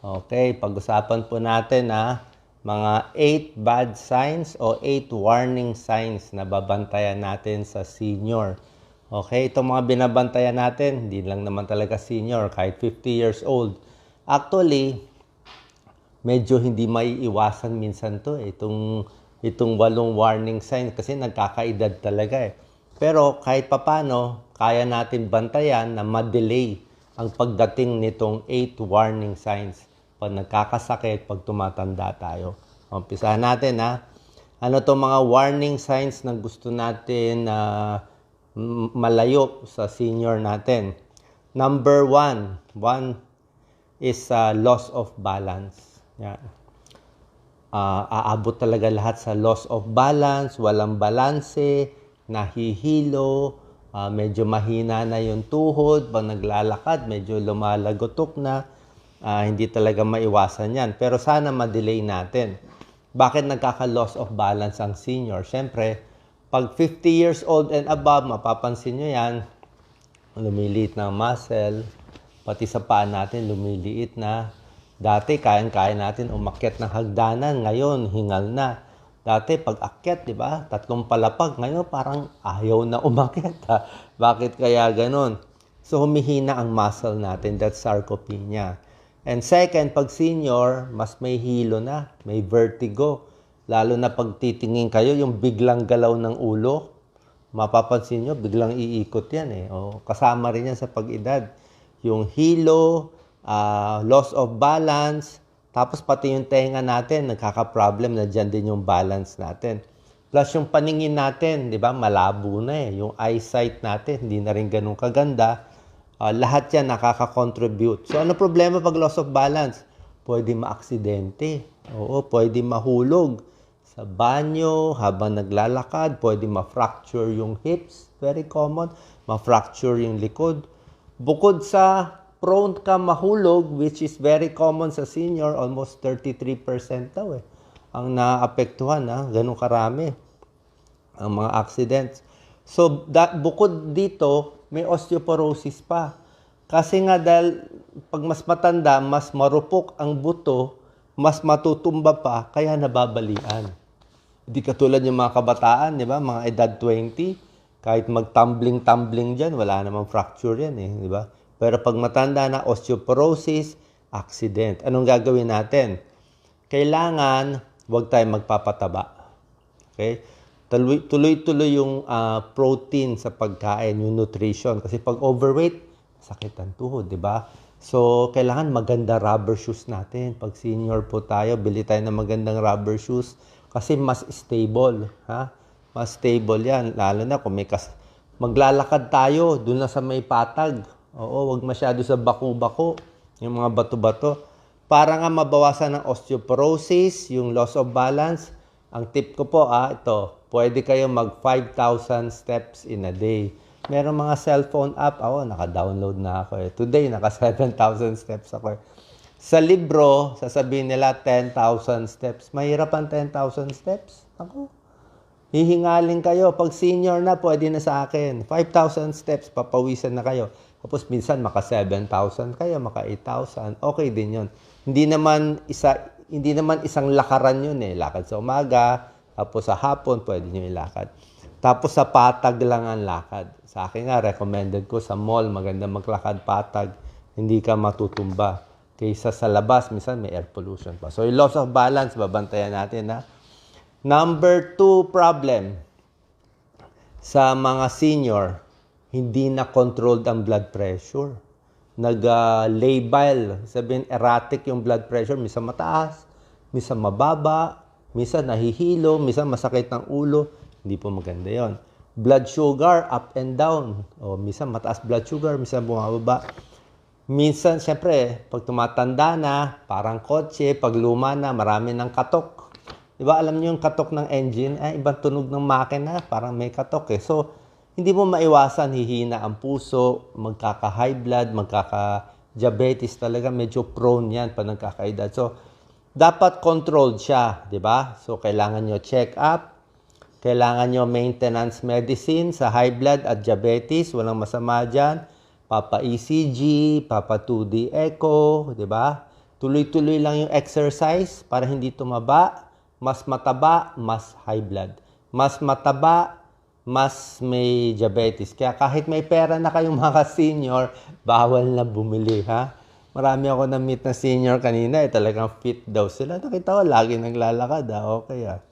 Okay, pag-usapan po natin mga 8 bad signs o 8 warning signs na babantayan natin sa senior. Okay, itong mga binabantayan natin, hindi lang naman talaga senior, kahit 50 years old. Actually, medyo hindi maiiwasan minsan to itong 8 warning signs kasi nagkakaedad talaga eh. Pero kahit papano, kaya natin bantayan na ma-delay ang pagdating nitong 8 warning signs pag nagkakasakit, pag tumatanda tayo. Umpisahan natin Ano to mga warning signs na gusto natin na malayo sa senior natin? Number 1 is loss of balance. Yan. Aabot talaga lahat sa loss of balance, walang balanse, nahihilo, medyo mahina na yung tuhod, pag naglalakad, medyo lumalagotok na, hindi talaga maiwasan yan. Pero sana ma-delay natin. Bakit nagkaka-loss of balance ang senior? Siyempre, pag 50 years old and above, mapapansin nyo yan, lumiliit na muscle, pati sa paa natin lumiliit na. Dati, kayang-kaya natin umakyat ng hagdanan. Ngayon, hingal na. Dati, pag akyat, di ba? 3 palapag. Ngayon, parang ayaw na umakyat. Bakit kaya ganun? So, humihina ang muscle natin. That's sarcopenia. And second, pag senior, mas may hilo na. May vertigo. Lalo na pag titingin kayo, yung biglang galaw ng ulo, mapapansin nyo, biglang iikot yan eh. O, kasama rin yan sa pag-edad. Yung hilo, loss of balance, tapos pati yung tenga natin, nagkaka-problem na dyan din yung balance natin. Plus yung paningin natin, di ba, malabo na eh. Yung eyesight natin, hindi na rin ganun kaganda. Lahat yan nakaka-contribute. So ano problema pag loss of balance? Pwede ma-aksidente. Oo, pwede mahulog sa banyo, habang naglalakad, pwede ma-fracture yung hips, very common, ma-fracture yung likod. Bukod sa prone ka mahulog, which is very common sa senior, almost 33% daw eh, ang naapektuhan, ganun karami ang mga accidents. So, bukod dito, may osteoporosis pa. Kasi nga dahil pag mas matanda, mas marupok ang buto, mas matutumba pa, kaya nababalian. Hindi katulad yung mga kabataan, di ba? Mga edad 20, kahit mag-tumbling-tumbling dyan, wala namang fracture yan eh, di ba? Pero pag matanda na, osteoporosis, accident. Anong gagawin natin? Kailangan, huwag tayong magpapataba. Okay? Tuloy-tuloy yung protein sa pagkain, yung nutrition. Kasi pag overweight, sakit ang tuhod, di ba? So, kailangan maganda rubber shoes natin. Pag senior po tayo, bili tayo ng magandang rubber shoes kasi mas stable. Mas stable yan. Lalo na kung maglalakad tayo, dun na sa may patag. Oo, wag masyado sa bako-bako, yung mga bato-bato. Para nga mabawasan ng osteoporosis, yung loss of balance, ang tip ko po, ito, pwede kayo mag 5,000 steps in a day. Meron mga cellphone app, naka-download na ako eh. Today, naka 7,000 steps ako eh. Sa libro, sasabihin nila 10,000 steps. Mahirap ang 10,000 steps. Ako, hihingalin kayo. Pag senior na, pwede na sa akin. 5,000 steps, papawisan na kayo. Tapos minsan maka 7,000 kayo, maka 8,000. Okay din yun. Hindi naman isang lakaran yun eh. Lakad sa umaga, tapos sa hapon, pwede nyo ilakad. Tapos sa patag lang ang lakad. Sa akin nga, recommended ko sa mall, maganda maglakad patag. Hindi ka matutumba. Kaysa sa labas, minsan may air pollution pa. So, yung loss of balance, babantayan natin Number 2 problem sa mga senior, hindi na controlled ang blood pressure. Nag-labile, sabihin erratic yung blood pressure, minsan mataas, minsan mababa, minsan nahihilo, minsan masakit ng ulo. Hindi po maganda yon. Blood sugar, up and down. Minsan mataas blood sugar, minsan bumababa. Minsan, syempre, pag tumatanda na, parang kotse, pag luma na, marami ng katok. Diba, alam niyo yung katok ng engine, ibang tunog ng makina, parang may katok eh. So, hindi mo maiwasan, hihina ang puso, magkaka-high blood, magkaka-diabetes talaga, medyo prone yan pag nagkakaedad. So, dapat controlled siya, di ba? So, kailangan nyo check up, kailangan nyo maintenance medicine sa high blood at diabetes, walang masama dyan. Papa-ECG, Papa 2D echo, di ba? Tuloy-tuloy lang yung exercise para hindi tumaba. Mas mataba, mas high blood. Mas mataba, mas may diabetes. Kaya kahit may pera na kayong mga senior, bawal na bumili, ha? Marami ako na-meet na senior kanina, talagang fit daw sila. Nakita ko, lagi naglalakad, okay, ha?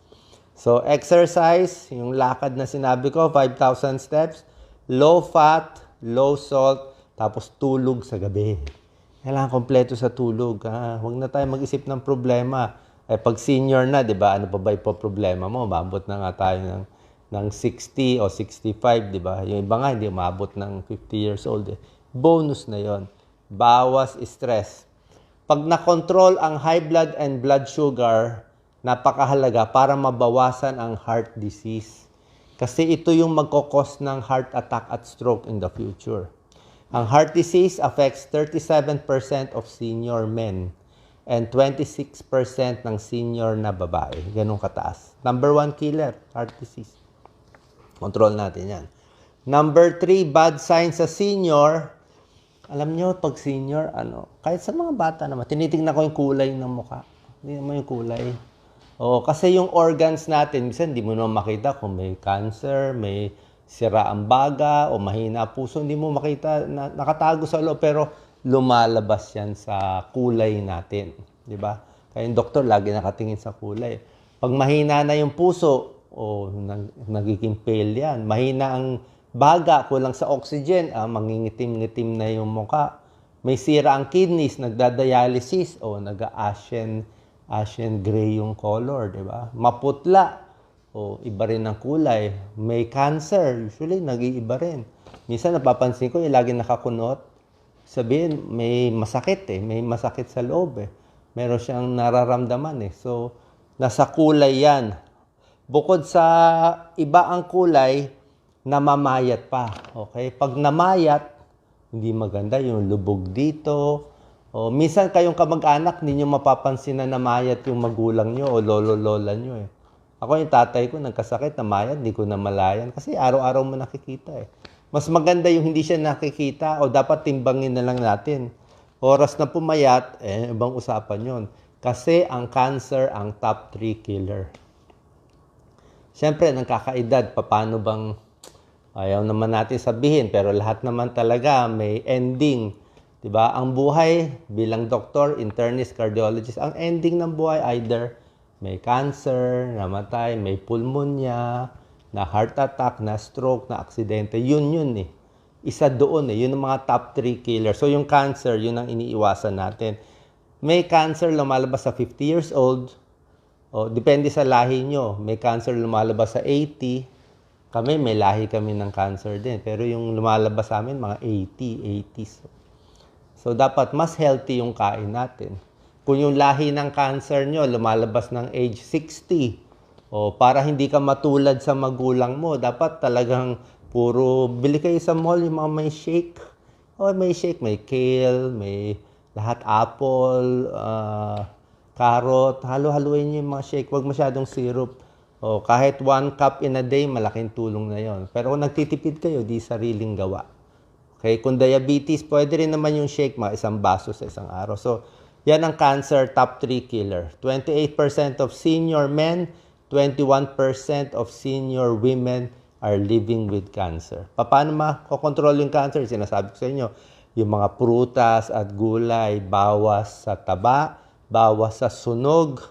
So, exercise, yung lakad na sinabi ko, 5,000 steps, low fat, low salt, tapos tulog sa gabi. Kailangan kompleto sa tulog, ha? Huwag na tayo mag-isip ng problema. Pag senior na, di ba, ano pa ba yung problema mo? Maabot na nga tayo ng 60 o 65, di ba? Yung iba nga, hindi maabot ng 50 years old. Bonus na yon. Bawas stress. Pag na-control ang high blood and blood sugar, napakahalaga para mabawasan ang heart disease. Kasi ito yung magkakos ng heart attack at stroke in the future. Ang heart disease affects 37% of senior men and 26% ng senior na babae. Ganun kataas. Number 1 killer, heart disease. Control natin yan. Number 3, bad signs sa senior. Alam nyo, pag senior, kahit sa mga bata naman, tinitingnan ko yung kulay ng mukha. Hindi naman yung kulay. Kasi yung organs natin, minsan hindi mo naman makita kung may cancer, may sira ang baga, o mahina puso. Hindi mo makita, nakatago sa loob, pero lumalabas yan sa kulay natin. Di ba? Kaya yung doktor lagi nakatingin sa kulay. Pag mahina na yung puso, nagiging pale yan. Mahina ang baga, kulang sa oxygen, mangingitim-ngitim na yung mukha. May sira ang kidneys, nagda-dialysis, ashen gray yung color, di ba? Maputla, iba rin ang kulay. May cancer, usually nag-iiba rin. Minsan napapansin ko, lagi nakakunot. Sabihin, may masakit may masakit sa loob Meron siyang nararamdaman So, nasa kulay yan. Bukod sa iba ang kulay, namamayat pa. Okay? Pag namayat, hindi maganda yung lubog dito. Minsan kayong kamag-anak, ninyo mapapansin na namayat yung magulang nyo o lolo-lola nyo Ako yung tatay ko, nagkasakit, namayat, hindi ko na malayan. Kasi araw-araw mo nakikita Mas maganda yung hindi siya nakikita o dapat timbangin na lang natin. Oras na pumayat, ibang usapan yon. Kasi ang cancer ang top 3 killer. Siyempre, nagkakaedad, paano bang, ayaw naman natin sabihin, pero lahat naman talaga may ending. Diba? Ang buhay bilang doktor, internist, cardiologist, ang ending ng buhay either may cancer, namatay, may pulmonya, na heart attack, na stroke, na aksidente. Yun Isa doon Yun ang mga top 3 killers. So yung cancer, yun ang iniiwasan natin. May cancer lumalabas sa 50 years old. Depende sa lahi nyo. May cancer lumalabas sa 80. Kami, may lahi kami ng cancer din. Pero yung lumalabas sa amin, mga 80s. So, dapat mas healthy yung kain natin. Kung yung lahi ng cancer nyo, lumalabas ng age 60, para hindi ka matulad sa magulang mo, dapat talagang puro, bili kayo sa mall, yung mga may shake. May shake, may kale, may lahat apple, carrot, halo-haluin nyo yung mga shake. Huwag masyadong syrup. Kahit 1 cup in a day, malaking tulong na yon. Pero kung nagtitipid kayo, di sariling gawa. Okay? Kung diabetes, pwede rin naman yung shake, isang baso sa isang araw. So, yan ang cancer top 3 killer. 28% of senior men, 21% of senior women are living with cancer. Paano makokontrol yung cancer? Sinasabi ko sa inyo, yung mga prutas at gulay, bawas sa taba, bawas sa sunog,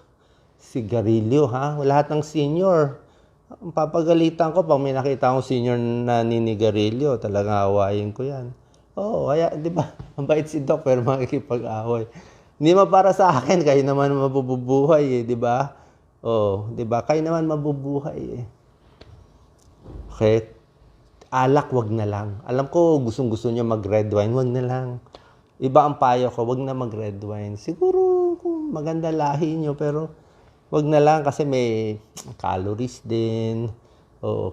sigarilyo, Lahat ng senior, papagalitan ko pag may nakita akong senior na ninigarilyo, talagang awayin ko yan. Kaya, di ba, mabait si Doc, pero makikipag-away. Hindi para sa akin, kayo naman mabubuhay, di ba? Di ba? Kayo naman mabubuhay, Okay? Alak, wag na lang. Alam ko, gustong-gusto nyo mag-red wine, wag na lang. Iba ang payo ko, wag na mag-red wine. Siguro, kung maganda lahi nyo, pero wag na lang kasi may calories din.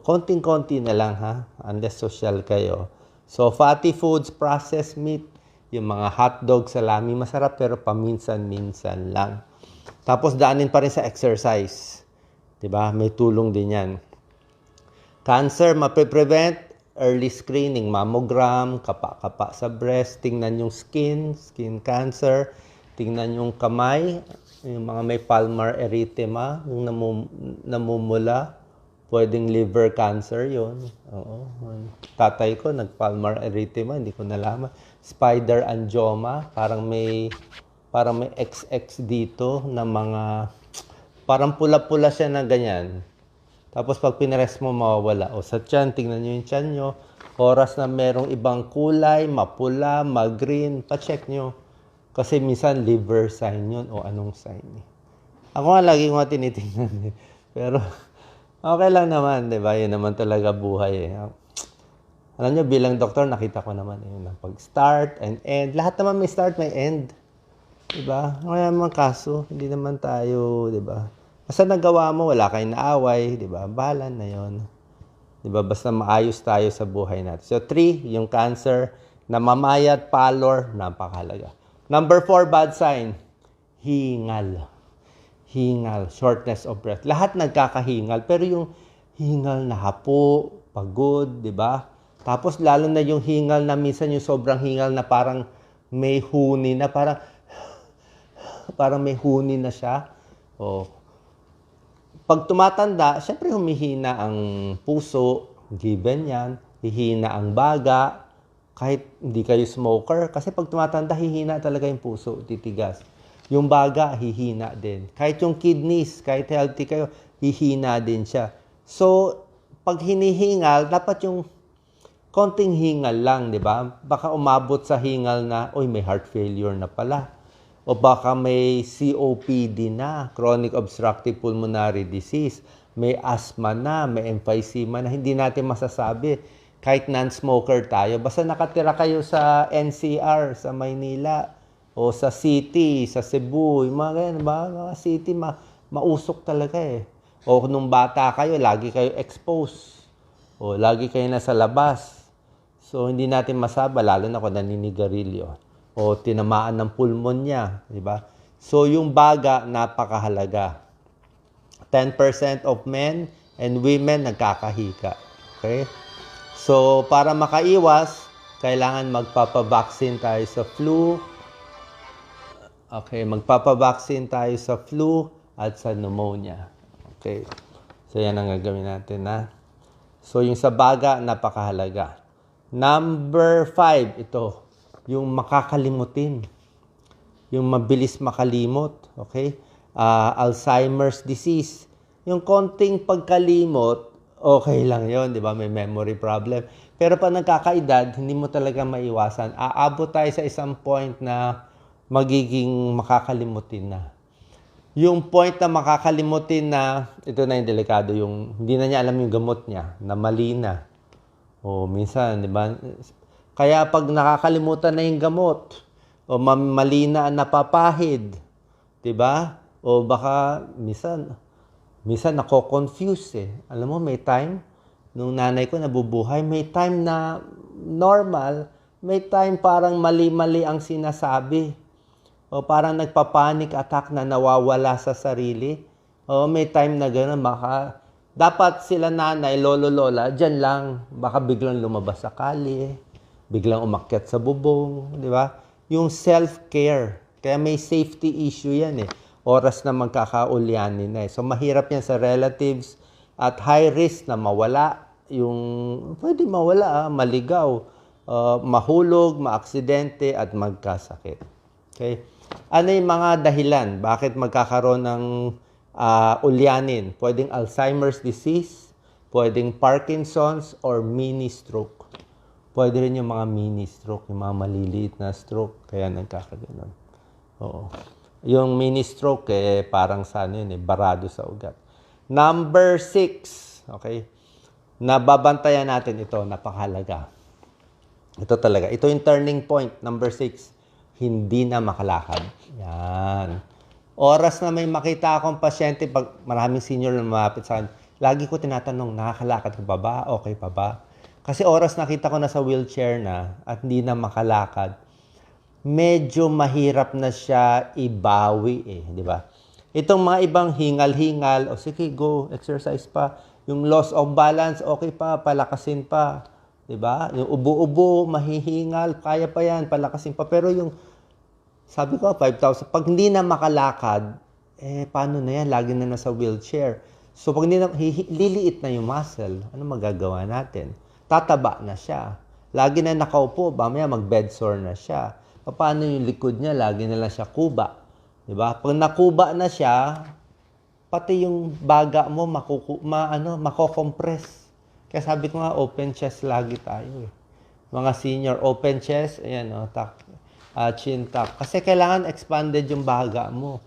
Konting-konti na lang, unless social kayo. So, fatty foods, processed meat, yung mga hotdog, salami, masarap pero paminsan-minsan lang. Tapos daanin pa rin sa exercise. 'Di ba? May tulong din 'yan. Cancer, mape-prevent, early screening, mammogram, kapa-kapa sa breast, tingnan yung skin cancer, tingnan yung kamay, yung mga may palmar erythema, yung namumula, pwedeng liver cancer yon. Oo. Tatay ko nag-palmar erythema, hindi ko nalaman. Spider angioma, parang may XX dito na mga, parang pula-pula siya na ganyan. Tapos pag pinrest mo, mawawala. O sa tiyan, tingnan nyo yung tiyan nyo. Oras na merong ibang kulay, mapula, mag-green, pa-check nyo. Kasi minsan liver sign yun o anong sign. Ako nga lagi ko nga tinitingnan. Pero okay lang naman, di ba? Yun naman talaga buhay eh. Alam nyo, bilang doktor, nakita ko naman yun. Pag-start and end. Lahat naman may start, may end. Di ba? Wala naman kaso. Hindi naman tayo, di ba? Basta nagawa mo, wala kayong naaway, di ba? Bahala na yun. Di ba? Basta maayos tayo sa buhay natin. So, 3, yung cancer, namamayat, pallor, napakahalaga. Number 4, bad sign. Hingal. Hingal, shortness of breath. Lahat nagkakahingal, pero yung hingal na hapo, pagod, di ba? Tapos lalo na yung hingal na minsan yung sobrang hingal na parang may huni na, parang may huni na siya. O, pag tumatanda, syempre humihina ang puso, given yan, hihina ang baga, kahit hindi kayo smoker, kasi pag tumatanda, hihina talaga yung puso, titigas. Yung baga, hihina din. Kahit yung kidneys, kahit healthy kayo, hihina din siya. So, pag hinihingal, dapat yung konting hingal lang, di ba? Baka umabot sa hingal na, oy, may heart failure na pala. O baka may COPD na, chronic obstructive pulmonary disease. May asthma na, may emphysema na. Hindi natin masasabi. Kahit non-smoker tayo. Basta nakatira kayo sa NCR, sa Maynila, o sa city, sa Cebu, yung mga ganyan, mga city, mausok talaga eh. O nung bata kayo, lagi kayo exposed. O lagi kayo nasa labas. So, hindi natin masaba, lalo na kung naninigarilyo. O tinamaan ng pulmonya, di ba? So, yung baga, napakahalaga. 10% of men and women nagkakahika. Okay? So, para makaiwas, kailangan magpapabaksin tayo sa flu. Okay, magpapabaksin tayo sa flu at sa pneumonia. Okay. So, yan ang gagawin natin, ha? So, yung sa baga, napakahalaga. Number 5, ito. Yung makakalimutin. Yung mabilis makalimot. Okay? Alzheimer's disease. Yung konting pagkalimot, okay lang yon, di ba? May memory problem. Pero pag nagkakaedad, hindi mo talaga maiwasan. Aabot tayo sa isang point na magiging makakalimutin na. Yung point na makakalimutin na, ito na yung delikado, yung hindi na niya alam yung gamot niya, na mali na. O minsan, di ba? Kaya pag nakakalimutan na yung gamot, o mali na ang napapahid, di ba? O baka minsan nako-confuse eh. Alam mo, may time, nung nanay ko nabubuhay, may time na normal, may time parang mali-mali ang sinasabi. O parang nagpa-panic attack na nawawala sa sarili. O may time na gano'n, baka dapat sila nanay, lolo, lola, dyan lang. Baka biglang lumabas sa kali, biglang umakyat sa bubong, di ba? Yung self-care. Kaya may safety issue yan eh. Oras na magkakaulyanin na eh. So mahirap yan sa relatives at high risk na mawala. Pwede mawala, maligaw, mahulog, maaksidente at magkasakit. Okay? Ano yung mga dahilan? Bakit magkakaroon ng ulyanin? Pwedeng Alzheimer's disease, pwedeng Parkinson's, or mini stroke. Pwede rin yung mga mini stroke, yung mga maliliit na stroke, kaya nagkakaganon. Oo. Yung mini stroke, parang sa ano yun, barado sa ugat. Number 6, okay? Nababantayan natin ito, napakahalaga. Ito talaga. Ito yung turning point, number 6. Hindi na makalakad. Yan. Oras na may makita akong pasyente, pag maraming senior na lumapit sa akin, lagi ko tinatanong, nakakalakad ka ba ba? Okay pa ba? Kasi oras nakita ko na sa wheelchair na at hindi na makalakad, medyo mahirap na siya ibawi eh, di ba? Itong mga ibang hingal-hingal, o sige, go, exercise pa. Yung loss of balance, okay pa, palakasin pa. Di ba? Yung ubo-ubo, mahihingal, kaya pa yan, palakasin pa. Pero yung Sabi ko, 5,000. Pag hindi na makalakad, paano na yan? Lagi na nasa wheelchair. So, pag hindi na, liliit na yung muscle, ano magagawa natin? Tataba na siya. Lagi na nakaupo, mamaya mag-bed sore na siya. Paano yung likod niya? Lagi na lang siya kuba. Diba? Pag nakuba na siya, pati yung baga mo mako-compress. Kaya sabi ko nga, open chest lagi tayo eh. Mga senior, open chest, ayan chin tuck. Kasi kailangan expanded yung baga mo.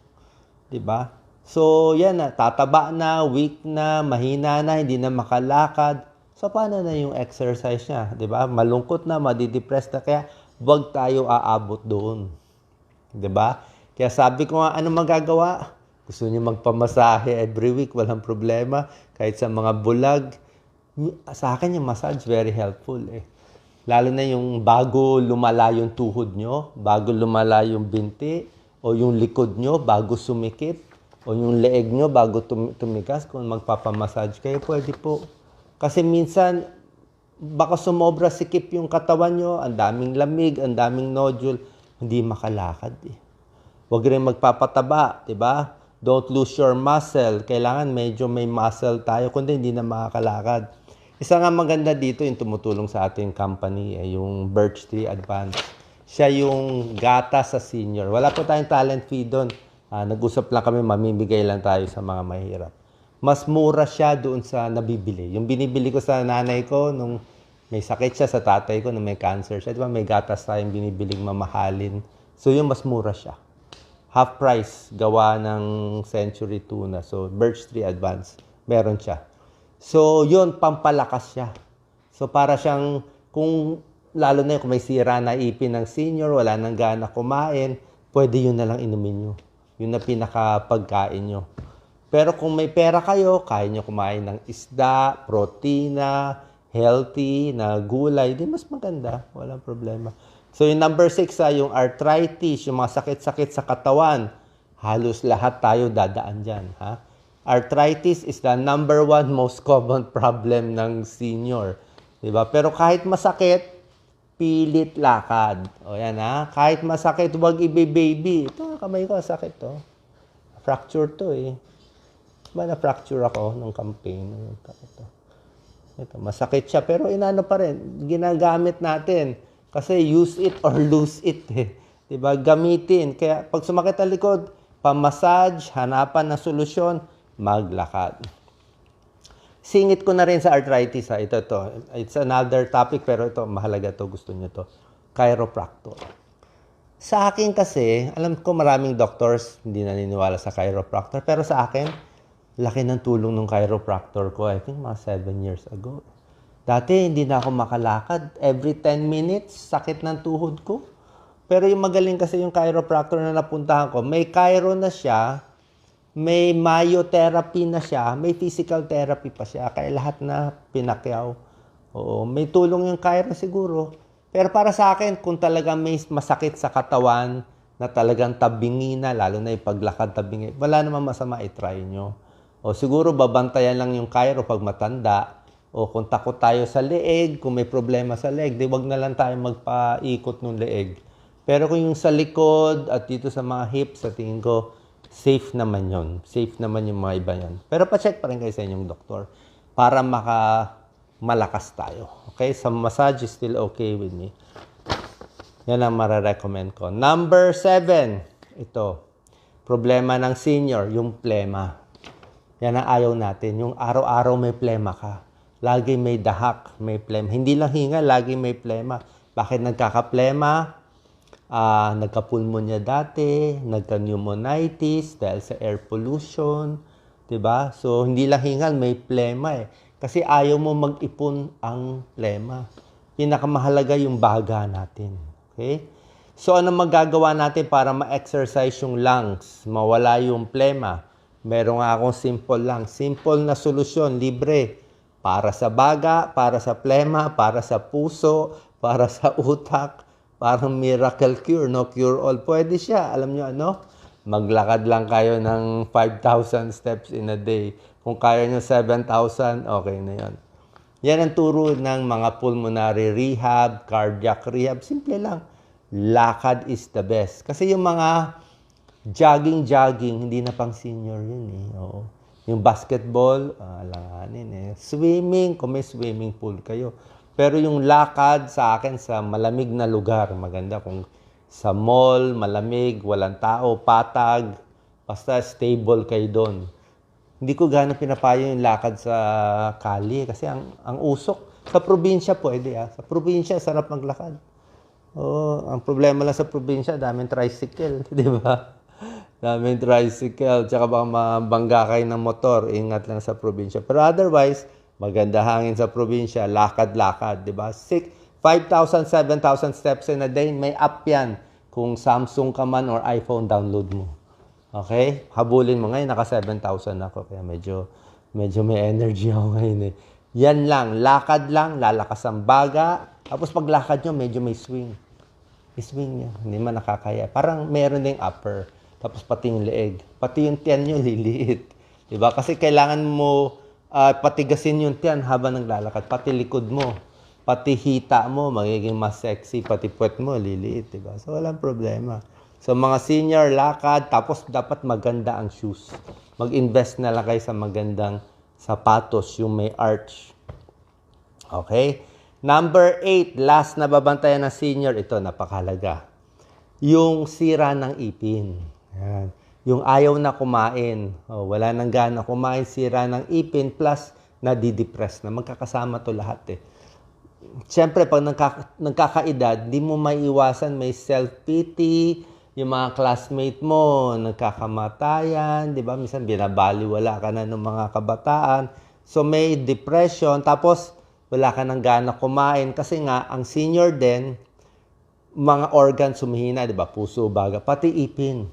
Diba? So, yan na, tataba na, weak na, mahina na, hindi na makalakad. So, paano na yung exercise niya? Diba? Malungkot na, madidepress na, kaya wag tayo aabot doon. Diba? Kaya sabi ko nga, ano magagawa? Gusto niyo magpamasahe every week, walang problema. Kahit sa mga bulag. Sa akin yung massage, very helpful eh. Lalo na yung bago lumala yung tuhod nyo, bago lumala yung binti, o yung likod nyo, bago sumikip, o yung leeg nyo, bago tumigas, kung magpapamassage kayo, pwede po. Kasi minsan, baka sumobra sikip yung katawan nyo, ang daming lamig, ang daming nodule, hindi makalakad eh. Huwag rin magpapataba, diba? Don't lose your muscle. Kailangan medyo may muscle tayo, kundi hindi na makakalakad. Isa nga maganda dito, yung tumutulong sa ating company, yung Birch Tree Advance. Siya yung gata sa senior. Wala po tayong talent fee doon. Nag-usap lang kami, mamimigay lang tayo sa mga mahirap. Mas mura siya doon sa nabibili. Yung binibili ko sa nanay ko, nung may sakit siya, sa tatay ko, nung may cancer siya. Diba, may gatas tayong binibiling mamahalin. So, yung mas mura siya. Half price, gawa ng Century Tuna. So, Birch Tree Advance. Meron siya. So, yun, pampalakas siya. So, para siyang, lalo na kung may sira na ipin ng senior, wala nang gana kumain, pwede yun na lang inumin nyo. Yun na pinakapagkain nyo. Pero kung may pera kayo, kaya nyo kumain ng isda, protina, healthy, na gulay, di mas maganda. Walang problema. So, yung number 6, yung arthritis, yung mga sakit-sakit sa katawan, halos lahat tayo dadaan dyan. Ha? Arthritis is the number 1 most common problem ng senior. Diba? Pero kahit masakit, pilit lakad. O yan ha. Kahit masakit, huwag i-baby. Ito, kamay ko, sakit to. Fracture to eh. Diba na-fracture ako nung campaign? Ito, masakit siya. Pero inano pa rin, ginagamit natin. Kasi use it or lose it eh. Diba? Gamitin. Kaya pag sumakit ang likod, pamassage, hanapan ng solusyon, maglakad. Singit ko na rin sa arthritis ha. Ito. It's another topic pero ito mahalaga to, gusto niyo to. Chiropractor. Sa akin kasi, alam ko maraming doctors hindi naniniwala sa chiropractor, pero sa akin, laki ng tulong ng chiropractor ko. I think mga 7 years ago. Dati hindi na ako makalakad. Every 10 minutes, sakit ng tuhod ko. Pero yung magaling kasi yung chiropractor na napuntahan ko, may chiro na siya, may myotherapy na siya, may physical therapy pa siya, kaya lahat na pinakyaw. Oo, may tulong yung chiro siguro. Pero para sa akin, kung talagang may masakit sa katawan, na talagang tabingi na, lalo na yung paglakad tabingi, wala naman masama, i-try nyo. O siguro babantayan lang yung chiro pag matanda, o kung takot tayo sa leeg, kung may problema sa leeg, di wag na lang tayo magpaikot ng leeg. Pero kung yung sa likod at dito sa mga hips, sa tingin ko, safe naman yon. Safe naman yung mga iba yan. Pero pa-check pa rin kayo sa inyong doktor para malakas tayo. Okay? Some massage is still okay with me. Yan ang mararecommend ko. Number 7. Ito. Problema ng senior, yung plema. Yan ang ayaw natin. Yung araw-araw may plema ka. Lagi may dahak, may plema. Hindi lang hinga, lagi may plema. Bakit nagkakaplema? Nagka-pulmonya dati, nagka-pneumonitis dahil sa air pollution, 'di ba? So hindi lang hingal, may plema eh. Kasi ayaw mo mag-ipon ang plema. Pinakamahalaga yung baga natin. Okay? So ano magagawa natin para ma-exercise yung lungs, mawala yung plema? Meron nga akong simple na solusyon, libre. Para sa baga, para sa plema, para sa puso, para sa utak. Parang miracle cure, no? Cure all. Pwede siya. Alam nyo ano? Maglakad lang kayo ng 5,000 steps in a day. Kung kaya nyo 7,000, okay na yan. Yan ang turo ng mga pulmonary rehab, cardiac rehab. Simple lang. lakad is the best. Kasi yung mga jogging, hindi na pang senior yun eh. Oo. Yung basketball, alanganin eh. Swimming, kung may swimming pool kayo. Pero yung lakad sa akin sa malamig na lugar, maganda kung sa mall, malamig, walang tao, patag, basta stable kayo doon. Hindi ko gano'ng pinapayo yung lakad sa kali kasi ang usok. Sa probinsya pwede Sa probinsya, sarap maglakad. Oh, ang problema lang sa probinsya, daming tricycle, di ba? Daming tricycle, tsaka baka mabangga kayo ng motor, ingat lang sa probinsya. Pero otherwise, maganda hangin sa probinsya, lakad-lakad, di ba? 5,000, 7,000 steps in a day, may app yan. Kung Samsung ka man or iPhone, download mo. Okay? Habulin mo ngayon, naka 7,000 ako, kaya medyo may energy ako ngayon eh. Yan lang, lakad lang, lalakas ang baga. Tapos paglakad nyo, medyo may swing. I-swing nyo, hindi man nakakaya. Parang meron ding upper. Tapos pati yung leeg. Pati yung tiyan nyo, liliit. Diba? Kasi kailangan mo patigasin yung tiyan habang naglalakad. Pati likod mo. Pati hita mo, magiging mas sexy. Pati puwet mo, liliit. Diba? So, walang problema. So, mga senior, lakad. Tapos dapat maganda ang shoes. Mag-invest na lang kayo sa magandang sapatos, yung may arch. Okay? Number 8, last na babantayan ng senior, ito, napakahalaga. Yung sira ng ipin. Yan. Yung ayaw na kumain. Wala nang gana kumain, sira ng ipin, plus nadidepress na. Magkakasama to lahat eh. Siyempre, pag nagkakaedad, di mo maiiwasan, may self-pity, yung mga classmate mo, nagkakamatayan, di ba? Minsan binabaliwala ka na ng mga kabataan. So may depression, tapos wala ka nang gana kumain. Kasi nga, ang senior din, mga organs sumihina, di ba? Puso, baga, pati ipin.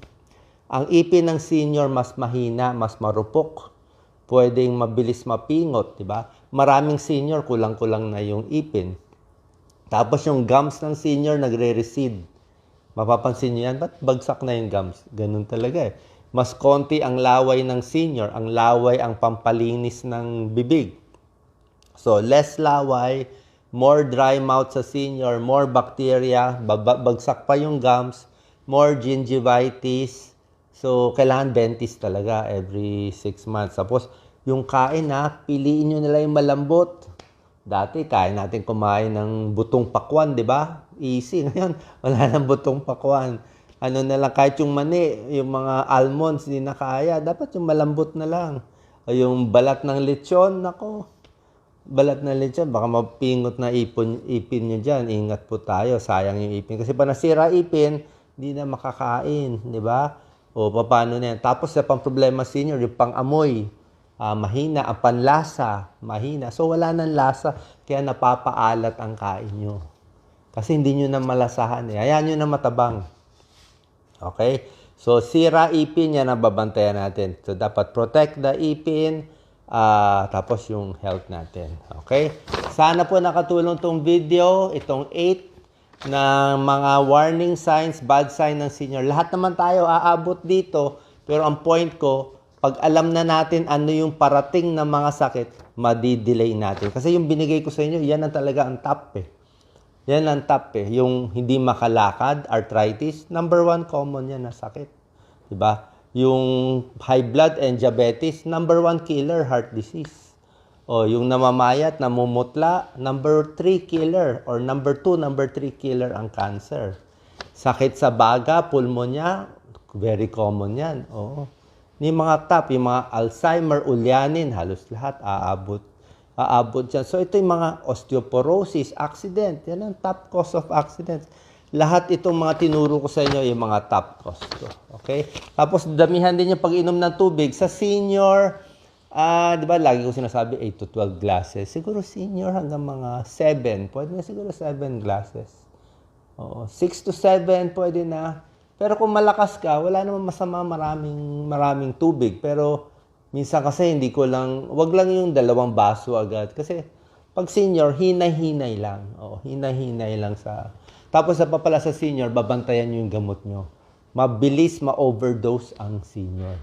Ang ipin ng senior mas mahina, mas marupok. Pwedeng mabilis mapingot, di ba? Maraming senior, kulang-kulang na yung ipin. Tapos yung gums ng senior nagre-recede. Mapapansin nyo yan, ba't bagsak na yung gums? Ganun talaga eh. Mas konti ang laway ng senior, ang laway ang pampalinis ng bibig. So, less laway, more dry mouth sa senior, more bacteria, bagsak pa yung gums, more gingivitis. So, kailangan dentist talaga every 6 months. Tapos, yung kain piliin nyo nila yung malambot. Dati, kain natin kumain ng butong pakwan, di ba? Easy. Ngayon, wala nang butong pakwan. Ano na lang, kahit yung mani, yung mga almonds, hindi na kaya. Dapat yung malambot na lang. O yung balat ng lechon, nako. Balat ng lechon, baka mapingot na ipin nyo dyan. Ingat po tayo, sayang yung ipin. Kasi pa nasira ipin, hindi na makakain, di ba? O paano na yan? Tapos, sa pang problema senior, yung pang-amoy. Mahina, ang panlasa, mahina. So, wala nang lasa, kaya napapaalat ang kain nyo. Kasi hindi nyo na malasahan eh. Hayaan nyo na matabang. Okay? So, sira ipin, yan ang babantayan natin. So, dapat protect the ipin, tapos yung health natin. Okay? Sana po nakatulong tong video, itong 8 na mga warning signs, bad sign ng senior. Lahat naman tayo aabot dito, pero ang point ko, pag alam na natin ano yung parating na mga sakit, madi-delay natin. Kasi yung binigay ko sa inyo, yan ang talaga ang top eh. Yan ang top eh. Yung hindi makalakad, arthritis, number 1 common yan na sakit. Diba? Yung high blood and diabetes, number 1 killer, heart disease. O yung namamayat, namumutla, number 3 killer. Or number 2, number 3 killer ang cancer. Sakit sa baga, pulmonya, very common yan. Oo. Yung mga top, yung mga Alzheimer, ulyanin, halos lahat aabot dyan. So, ito yung mga osteoporosis, accident. Yan ang top cause of accidents. Lahat itong mga tinuro ko sa inyo, yung mga top cause ko. Okay? Tapos, damihan din yung pag-inom ng tubig. Sa senior, di ba, lagi ko sinasabi, 8 to 12 glasses. Siguro senior hanggang mga 7. Pwede na siguro 7 glasses. Oo, 6 to 7, pwede na. Pero kung malakas ka, wala naman masama maraming tubig. Pero minsan kasi hindi ko lang, wag lang yung 2 baso agad. Kasi pag senior, hinay-hinay lang. Oo, hinay-hinay lang sa... Tapos sa papala sa senior, babantayan nyo yung gamot nyo. Mabilis ma-overdose ang senior.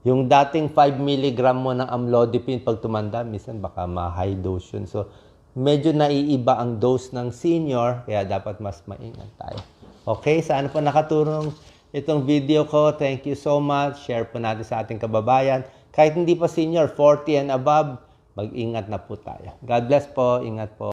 Yung dating 5 mg mo ng amlodipine pag tumanda, minsan baka ma-high dose yun. So, medyo naiiba ang dose ng senior, kaya dapat mas maingat tayo. Okay, sana po nakatulong itong video ko. Thank you so much. Share po natin sa ating kababayan. Kahit hindi pa senior, 40 and above, mag-ingat na po tayo. God bless po. Ingat po.